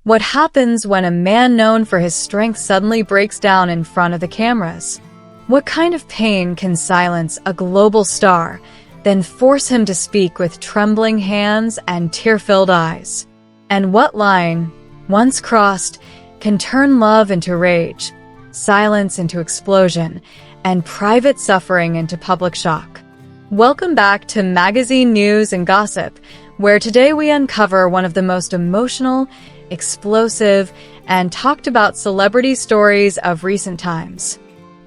What happens when a man known for his strength suddenly breaks down in front of the cameras? What kind of pain can silence a global star, then force him to speak with trembling hands and tear-filled eyes? And what line, once crossed, can turn love into rage, silence into explosion, and private suffering into public shock? Welcome back to Magazine News and Gossip, where today we uncover one of the most emotional, explosive, and talked about celebrity stories of recent times.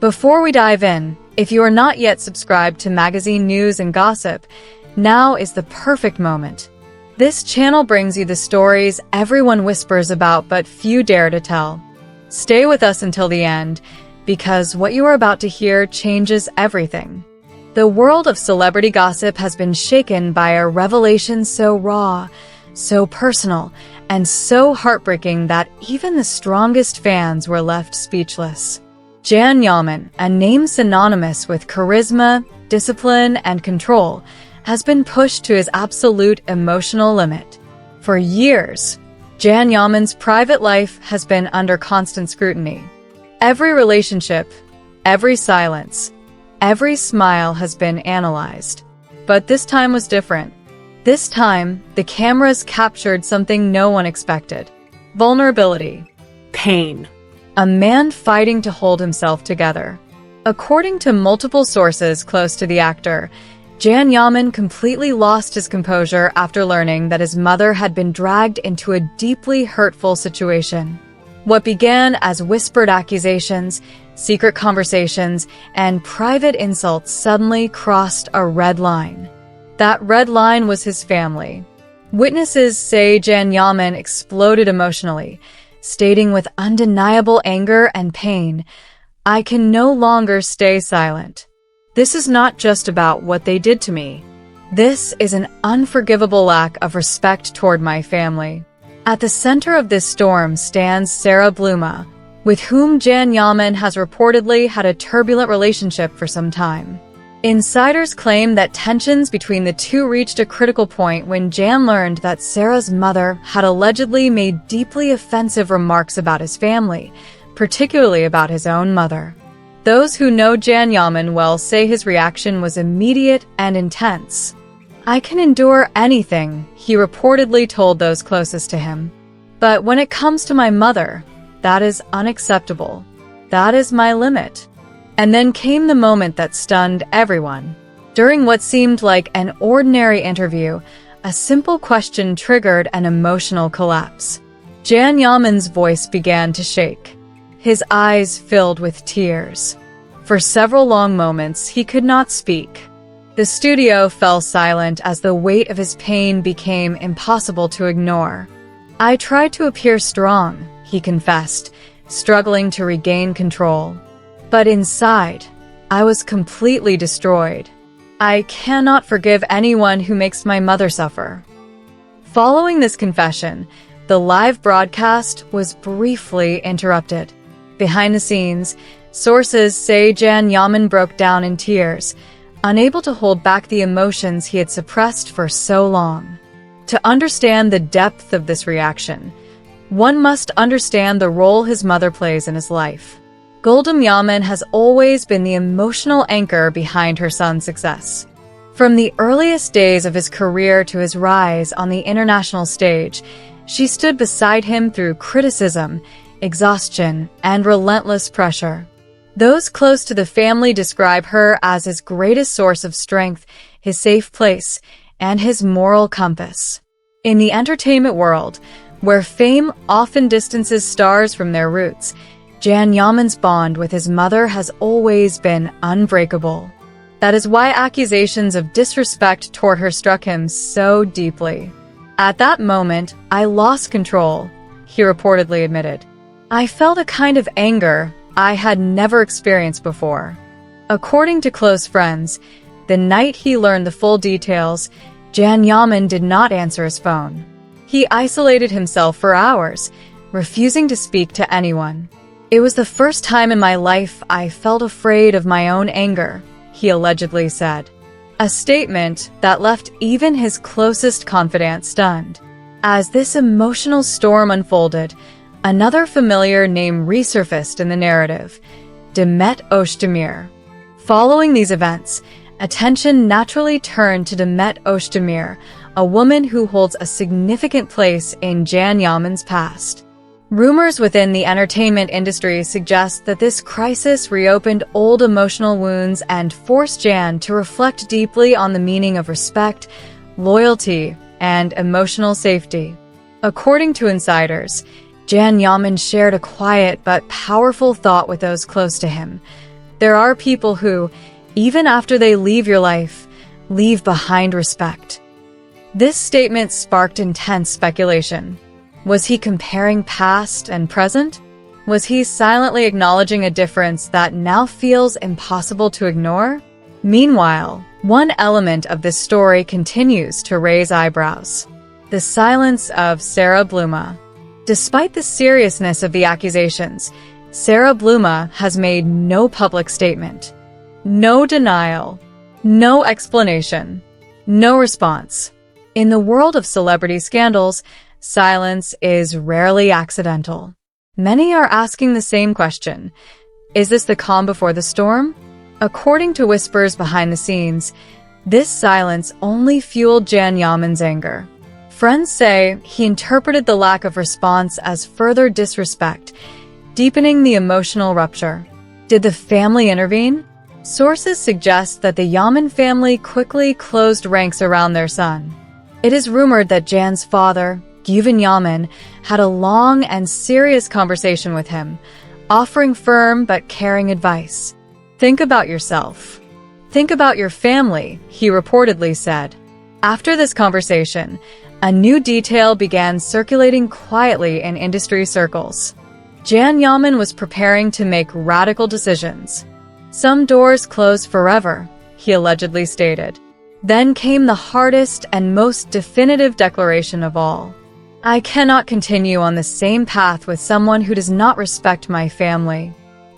Before we dive in, if you are not yet subscribed to Magazine News and Gossip, now is the perfect moment. This channel brings you the stories everyone whispers about but few dare to tell. Stay with us until the end, because what you are about to hear changes everything. The world of celebrity gossip has been shaken by a revelation so raw, so personal, and so heartbreaking that even the strongest fans were left speechless. Yaman, a name synonymous with charisma, discipline, and control, has been pushed to his absolute emotional limit. For years, Yaman's private life has been under constant scrutiny. Every relationship, every silence, every smile has been analyzed. But this time was different. This time, the cameras captured something no one expected. Vulnerability. Pain. A man fighting to hold himself together. According to multiple sources close to the actor, Yaman completely lost his composure after learning that his mother had been dragged into a deeply hurtful situation. What began as whispered accusations, secret conversations, and private insults suddenly crossed a red line. That red line was his family. Witnesses say Yaman exploded emotionally, stating with undeniable anger and pain, "I can no longer stay silent. This is not just about what they did to me. This is an unforgivable lack of respect toward my family." At the center of this storm stands Sara, with whom Yaman has reportedly had a turbulent relationship for some time. Insiders claim that tensions between the two reached a critical point when Jan learned that Sara's mother had allegedly made deeply offensive remarks about his family, particularly about his own mother. Those who know Yaman well say his reaction was immediate and intense. "I can endure anything," he reportedly told those closest to him. "But when it comes to my mother, that is unacceptable. That is my limit." And then came the moment that stunned everyone. During what seemed like an ordinary interview, a simple question triggered an emotional collapse. Yaman's voice began to shake. His eyes filled with tears. For several long moments, he could not speak. The studio fell silent as the weight of his pain became impossible to ignore. "I tried to appear strong," he confessed, struggling to regain control. "But inside, I was completely destroyed. I cannot forgive anyone who makes my mother suffer." Following this confession, the live broadcast was briefly interrupted. Behind the scenes, sources say Yaman broke down in tears, unable to hold back the emotions he had suppressed for so long. To understand the depth of this reaction, one must understand the role his mother plays in his life. Yaman has always been the emotional anchor behind her son's success. From the earliest days of his career to his rise on the international stage, she stood beside him through criticism, exhaustion, and relentless pressure. Those close to the family describe her as his greatest source of strength, his safe place, and his moral compass. In the entertainment world, where fame often distances stars from their roots, Yaman's bond with his mother has always been unbreakable. That is why accusations of disrespect toward her struck him so deeply. "At that moment, I lost control," he reportedly admitted. "I felt a kind of anger I had never experienced before." According to close friends, the night he learned the full details, Yaman did not answer his phone. He isolated himself for hours, refusing to speak to anyone. "It was the first time in my life I felt afraid of my own anger," he allegedly said. A statement that left even his closest confidant stunned. As this emotional storm unfolded, another familiar name resurfaced in the narrative: Demet Özdemir. Following these events, attention naturally turned to Demet Özdemir, a woman who holds a significant place in Can Yaman's past. Rumors within the entertainment industry suggest that this crisis reopened old emotional wounds and forced Can to reflect deeply on the meaning of respect, loyalty, and emotional safety. According to insiders, Can Yaman shared a quiet but powerful thought with those close to him. There are people who, even after they leave your life, leave behind respect. This statement sparked intense speculation. Was he comparing past and present? Was he silently acknowledging a difference that now feels impossible to ignore? Meanwhile, one element of this story continues to raise eyebrows: the silence of Sara Bluma. Despite the seriousness of the accusations, Sara Bluma has made no public statement. No denial, no explanation, no response. In the world of celebrity scandals, silence is rarely accidental. Many are asking the same question: is this the calm before the storm? According to whispers behind the scenes, this silence only fueled Can Yaman's anger. Friends say he interpreted the lack of response as further disrespect, deepening the emotional rupture. Did the family intervene? Sources suggest that the Yaman family quickly closed ranks around their son. It is rumored that Can's father, Güven Yaman, had a long and serious conversation with him, offering firm but caring advice. "Think about yourself. Think about your family," he reportedly said. After this conversation, a new detail began circulating quietly in industry circles. Can Yaman was preparing to make radical decisions. "Some doors close forever," he allegedly stated. Then came the hardest and most definitive declaration of all: "I cannot continue on the same path with someone who does not respect my family."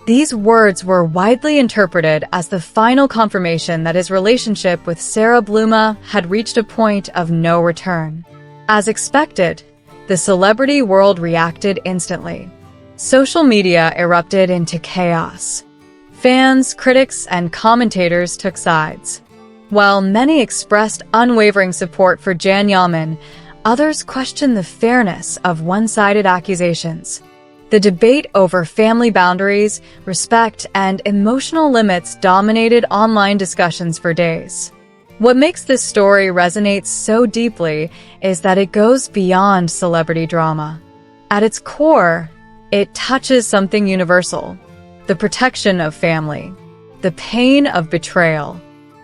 These words were widely interpreted as the final confirmation that his relationship with Sara Bluma had reached a point of no return. As expected, the celebrity world reacted instantly. Social media erupted into chaos. Fans, critics, and commentators took sides. While many expressed unwavering support for Can Yaman, others questioned the fairness of one-sided accusations. The debate over family boundaries, respect, and emotional limits dominated online discussions for days. What makes this story resonate so deeply is that it goes beyond celebrity drama. At its core, it touches something universal: the protection of family, the pain of betrayal,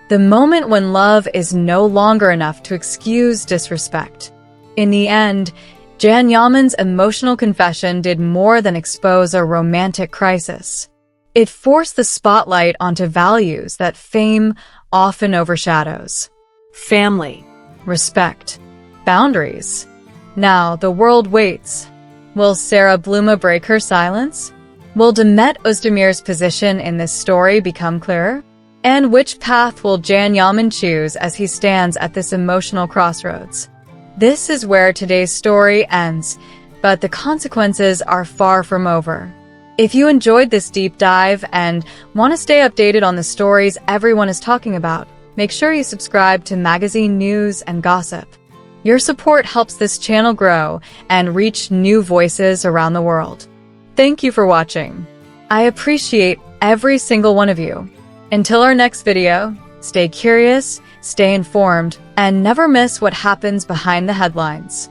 the moment when love is no longer enough to excuse disrespect. In the end, Can Yaman's emotional confession did more than expose a romantic crisis. It forced the spotlight onto values that fame often overshadows: family, respect, boundaries. Now the world waits. Will Sara Bluma break her silence? Will Demet Özdemir's position in this story become clearer? And which path will Can Yaman choose as he stands at this emotional crossroads? This is where today's story ends, but the consequences are far from over. If you enjoyed this deep dive and want to stay updated on the stories everyone is talking about, make sure you subscribe to magazine news and gossip. Your support helps this channel grow and reach new voices around the world. Thank you for watching. I appreciate every single one of you. Until our next video, stay curious, stay informed, and never miss what happens behind the headlines.